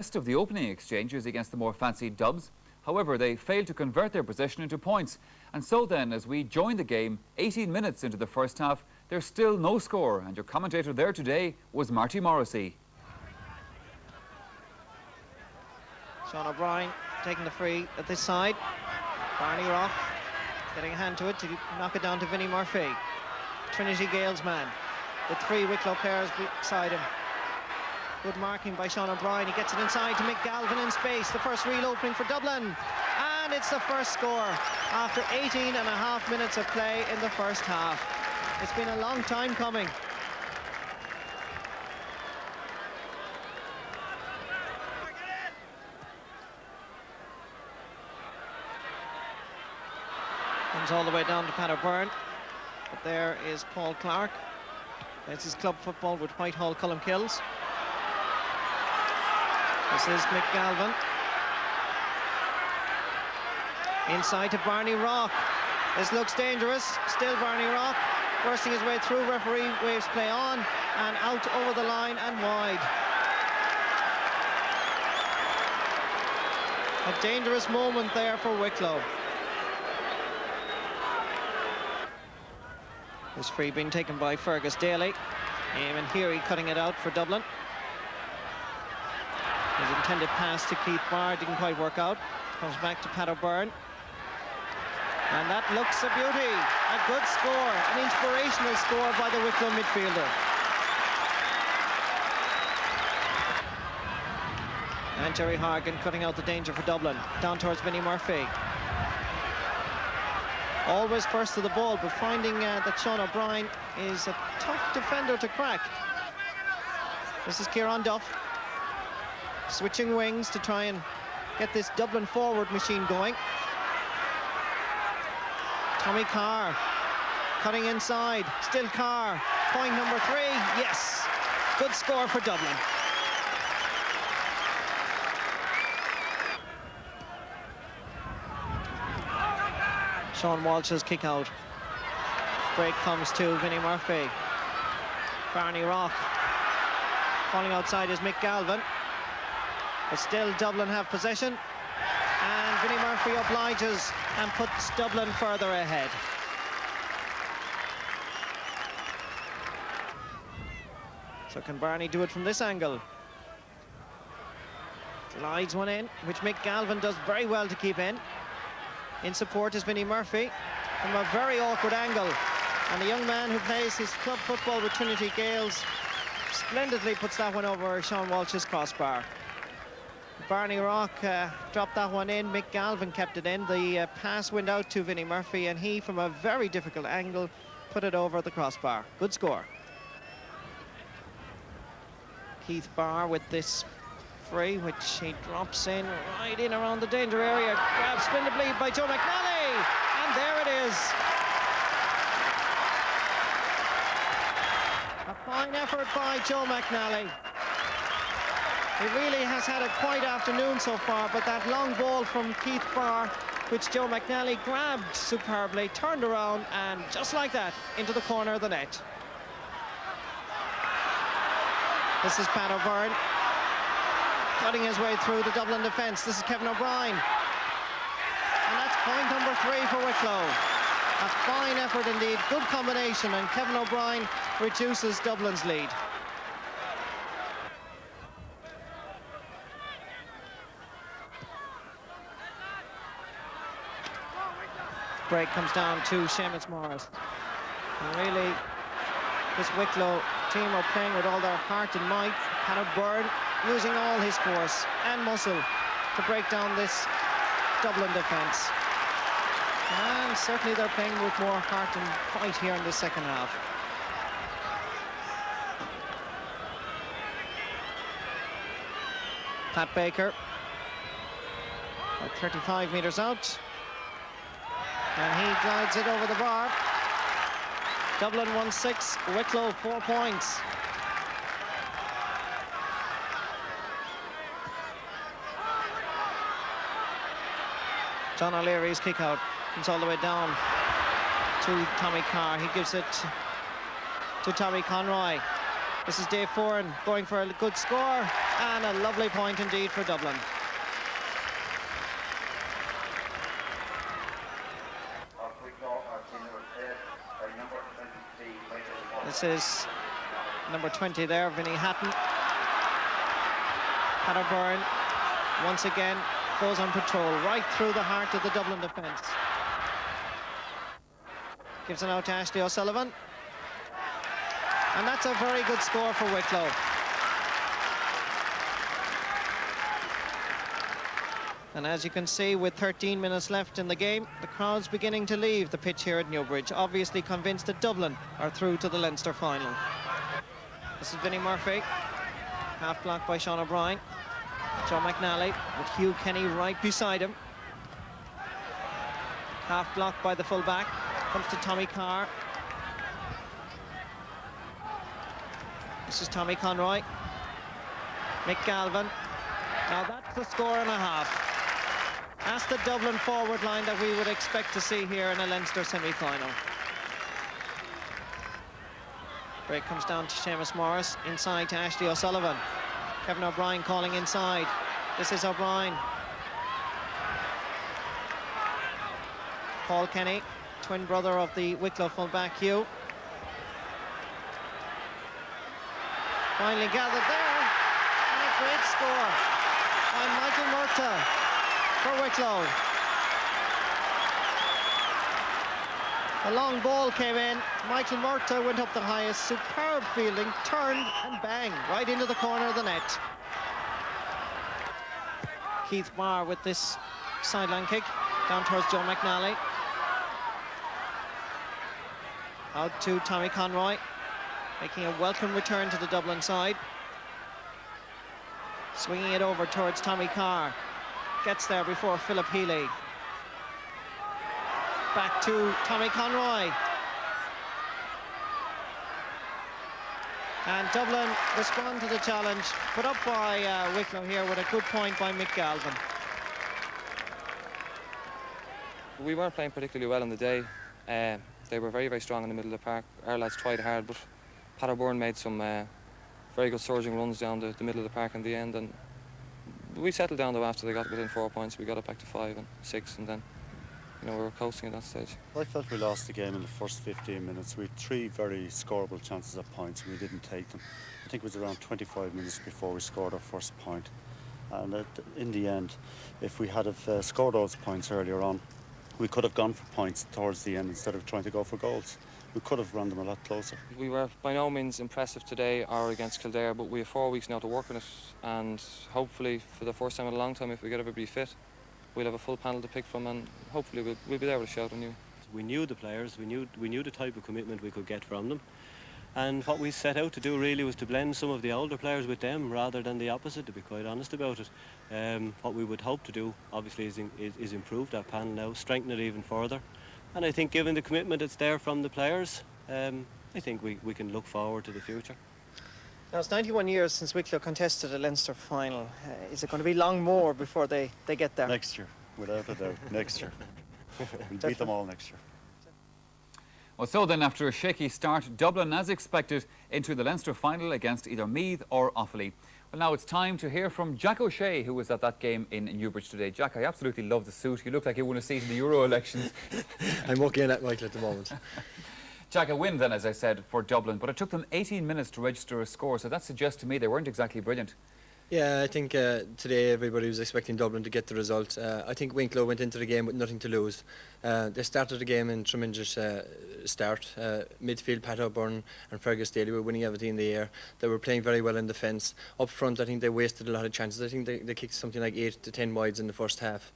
Best of the opening exchanges against the more fancied Dubs. However, they failed to convert their possession into points. And so then, as we join the game 18 minutes into the first half, there's still no score. And your commentator there today was Marty Morrissey. Sean O'Brien taking the free at this side. Barney Rock getting a hand to it to knock it down to Vinnie Murphy. Trinity Gales man. The three Wicklow players beside him. Good marking by Sean O'Brien. He gets it inside to Mick Galvin in space. The first real opening for Dublin. And it's the first score after 18 and a half minutes of play in the first half. It's been a long time coming. Comes all the way down to Pat O'Byrne. But there is Paul Clark. This is club football with Whitehall Cullen-Kills. This is Mick Galvin. Inside to Barney Rock. This looks dangerous. Still Barney Rock. Bursting his way through. Referee waves play on. And out over the line and wide. A dangerous moment there for Wicklow. This free being taken by Fergus Daly. Eamon Heary cutting it out for Dublin. His intended pass to Keith Barr didn't quite work out. Comes back to Pat O'Byrne. And that looks a beauty. A good score. An inspirational score by the Wicklow midfielder. And Jerry Hargan cutting out the danger for Dublin. Down towards Vinnie Murphy. Always first to the ball, but finding that Sean O'Brien is a tough defender to crack. This is Kieran Duff. Switching wings to try and get this Dublin forward machine going. Tommy Carr cutting inside. Still Carr. Point number 3. Yes. Good score for Dublin. Sean Walsh's kick out. Break comes to Vinnie Murphy. Barney Rock. Falling outside is Mick Galvin. But still Dublin have possession. And Vinnie Murphy obliges and puts Dublin further ahead. So can Barney do it from this angle? Slides one in, which Mick Galvin does very well to keep in. In support is Vinnie Murphy from a very awkward angle. And the young man who plays his club football with Trinity Gales splendidly puts that one over Sean Walsh's crossbar. Barney Rock dropped that one in. Mick Galvin kept it in. The pass went out to Vinnie Murphy, and he, from a very difficult angle, put it over the crossbar. Good score. Keith Barr with this free, which he drops in right in around the danger area. Grabbed splendidly by Joe McNally, and there it is. A fine effort by Joe McNally. He really has had a quiet afternoon so far, but that long ball from Keith Barr, which Joe McNally grabbed superbly, turned around, and just like that, into the corner of the net. This is Pat O'Byrne, cutting his way through the Dublin defence. This is Kevin O'Brien. And that's point number 3 for Wicklow. A fine effort indeed, good combination, and Kevin O'Brien reduces Dublin's lead. Break comes down to Seamus Morris. And really, this Wicklow team are playing with all their heart and might. Pat O'Byrne using all his force and muscle to break down this Dublin defence. And certainly they're playing with more heart and fight here in the second half. Pat Baker, about 35 metres out. And he glides it over the bar. Dublin 1-6, Wicklow 4 points. John O'Leary's kick out comes all the way down to Tommy Carr. He gives it to Tommy Conroy. This is Dave Foran going for a good score, and a lovely point indeed for Dublin. This is number 20 there, Vinnie Hatton. Peter Byrne once again goes on patrol right through the heart of the Dublin defence. Gives it out to Ashley O'Sullivan. And that's a very good score for Wicklow. And as you can see, with 13 minutes left in the game, the crowd's beginning to leave the pitch here at Newbridge, obviously convinced that Dublin are through to the Leinster final. This is Vinnie Murphy, half blocked by Sean O'Brien. Joe McNally with Hugh Kenny right beside him. Half blocked by the full-back, comes to Tommy Carr. This is Tommy Conroy. Mick Galvin. Now that's the score and a half. That's the Dublin forward line that we would expect to see here in a Leinster semi-final. Break comes down to Seamus Morris, inside to Ashley O'Sullivan. Kevin O'Brien calling inside. This is O'Brien. Paul Kenny, twin brother of the Wicklow full-back Hugh. Finally gathered there, and a great score by Michael Murtagh for Wicklow. The long ball came in, Michael Murtagh went up the highest, superb fielding, turned and bang, right into the corner of the net. Keith Barr with this sideline kick, down towards Joe McNally. Out to Tommy Conroy, making a welcome return to the Dublin side. Swinging it over towards Tommy Carr. Gets there before Philip Healy. Back to Tommy Conroy. And Dublin respond to the challenge, put up by Wicklow here with a good point by Mick Galvin. We weren't playing particularly well on the day. They were very, very strong in the middle of the park. Our lads tried hard, but Peter Byrne made some very good surging runs down the middle of the park in the end, and we settled down though after they got within 4 points. We got it back to 5 and 6, and then we were coasting at that stage. I felt we lost the game in the first 15 minutes. We had 3 very scoreable chances at points and we didn't take them. I think it was around 25 minutes before we scored our first point. And in the end, if we had have scored those points earlier on, we could have gone for points towards the end instead of trying to go for goals. We could have run them a lot closer. We were by no means impressive today or against Kildare, but we have 4 weeks now to work on it, and hopefully for the first time in a long time, if we get everybody fit, we'll have a full panel to pick from, and hopefully we'll be there with a shout on you. We knew the players, we knew the type of commitment we could get from them, and what we set out to do really was to blend some of the older players with them rather than the opposite, to be quite honest about it. What we would hope to do obviously is improve that panel now, strengthen it even further, and I think given the commitment that's there from the players, I think we can look forward to the future. Now, it's 91 years since Wicklow contested a Leinster final. Is it going to be long more before they get there? Next year, without a doubt, next year. We'll beat them all next year. Well, so then, after a shaky start, Dublin, as expected, into the Leinster final against either Meath or Offaly. Well, now it's time to hear from Jack O'Shea, who was at that game in Newbridge today. Jack, I absolutely love the suit. You look like you won a seat in the Euro elections. I'm working at Michael at the moment. Jack, a win then, as I said, for Dublin, but it took them 18 minutes to register a score, so that suggests to me they weren't exactly brilliant. Yeah, I think today everybody was expecting Dublin to get the result. I think Wicklow went into the game with nothing to lose. They started the game in tremendous start. Midfield, Pat O'Byrne and Fergus Daly were winning everything in the air. They were playing very well in defence. Up front, I think they wasted a lot of chances. I think they kicked something like 8 to 10 wides in the first half.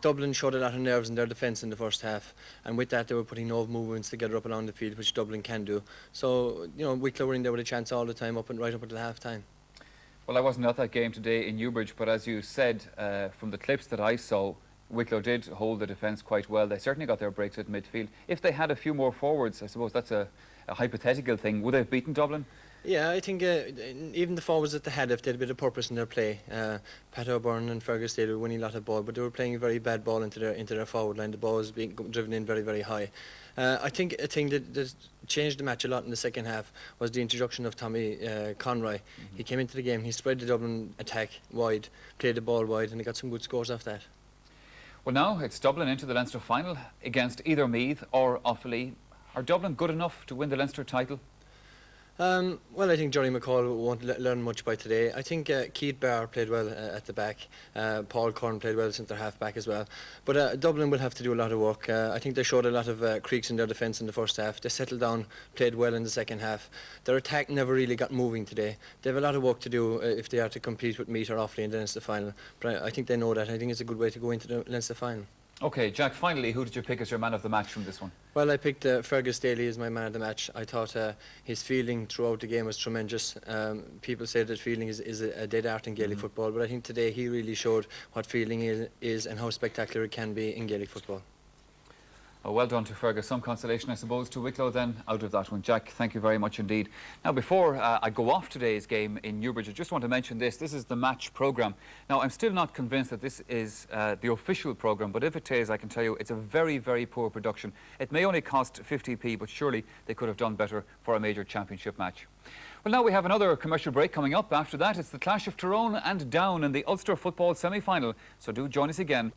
Dublin showed a lot of nerves in their defence in the first half, and with that they were putting no movements together up along the field, which Dublin can do. So, Wicklow were in there with a chance all the time, right up until half time. Well, I wasn't at that game today in Newbridge, but as you said, from the clips that I saw, Wicklow did hold the defence quite well. They certainly got their breaks at midfield. If they had a few more forwards, I suppose that's a hypothetical thing, would they have beaten Dublin? Yeah, I think even the forwards at the head, if they had a bit of purpose in their play, Pat O'Byrne and Fergus Daly were winning a lot of ball, but they were playing a very bad ball into their forward line. The ball was being driven in very, very high. I think a thing that changed the match a lot in the second half was the introduction of Tommy Conroy. He came into the game, he spread the Dublin attack wide, played the ball wide, and he got some good scores off that. Well, now it's Dublin into the Leinster final against either Meath or Offaly. Are Dublin good enough to win the Leinster title? Well, I think Johnny McCall won't learn much by today. I think Keith Barr played well at the back. Paul Curran played well centre half back as well. But Dublin will have to do a lot of work. I think they showed a lot of creaks in their defence in the first half. They settled down, played well in the second half. Their attack never really got moving today. They have a lot of work to do if they are to compete with Meath or Offaly in the Leinster final. But I think they know that. I think it's a good way to go into the Leinster final. OK, Jack, finally, who did you pick as your man of the match from this one? Well, I picked Fergus Daly as my man of the match. I thought his fielding throughout the game was tremendous. People say that fielding is a dead art in Gaelic football, but I think today he really showed what fielding is and how spectacular it can be in Gaelic football. Oh, well done to Fergus. Some consolation, I suppose, to Wicklow then out of that one. Jack, thank you very much indeed. Now, before I go off today's game in Newbridge, I just want to mention this. This is the match programme. Now, I'm still not convinced that this is the official programme, but if it is, I can tell you it's a very, very poor production. It may only cost 50p, but surely they could have done better for a major championship match. Well, now we have another commercial break coming up. After that, it's the clash of Tyrone and Down in the Ulster football semi-final. So do join us again.